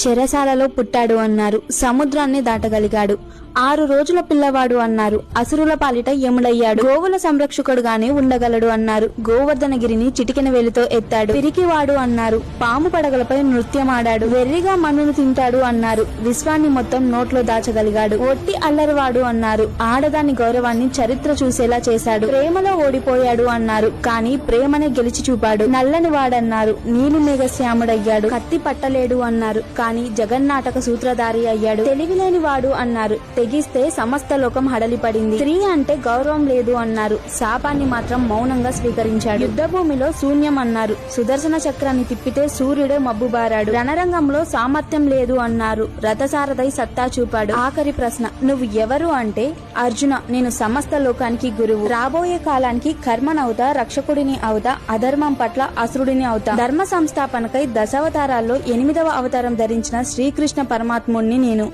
చెరసాలలో పుట్టాడు అన్నారు, సముద్రాన్ని దాటగలిగాడు. 6 రోజుల పిల్లవాడు అన్నారు, అసురుల పాలిట యముడయ్యాడు. గోవుల సంరక్షకుడుగానే ఉండగలడు అన్నారు, గోవర్ధనగిరిని చిటికెన వేలితో ఎత్తాడు. పిరికివాడు అన్నారు, పాము పడగలపై నృత్యమాడాడు. వెర్రిగా మన్నును తింటాడు అన్నారు, విశ్వాన్ని మొత్తం నోట్లో దాచగలిగాడు. ఒట్టి అల్లరివాడు అన్నారు, ఆడదాని గౌరవాన్ని చరిత్ర చూసేలా చేశాడు. ప్రేమలో ఓడిపోయాడు అన్నారు, కానీ ప్రేమనే గెలిచి చూపాడు. నల్లని వాడన్నారు, నీలి మేఘశ్యాముడయ్యాడు. కత్తి పట్టలేడు అన్నారు, కానీ జగన్నాటక సూత్రధారి అయ్యాడు. తెలివిలేని వాడు అన్నారు, తెగిస్తే సమస్త లోకం హడలిపడింది. స్త్రీ అంటే గౌరవం లేదు అన్నారు, శాపాన్ని మాత్రం మౌనంగా స్వీకరించాడు. యుద్ధ భూమిలో శూన్యం అన్నారు, సుదర్శన చక్రాన్ని తిప్పితే సూర్యుడే మబ్బుబారాడు. రణరంగంలో సామర్థ్యం లేదు అన్నారు, రథసారథై సత్తా చూపాడు. ఆఖరి ప్రశ్న, నువ్వు ఎవరు అంటే, అర్జున, నేను సమస్త లోకానికి గురువు. రాబోయే కాలానికి కర్మనవుతా, రక్షకుడిని అవుతా, అధర్మం పట్ల అసురుడిని అవుతా. ధర్మ సంస్థాపనకై దశావతారాల్లో 8వ అవతారం ధరించిన శ్రీకృష్ణ పరమాత్ముణ్ణి నేను.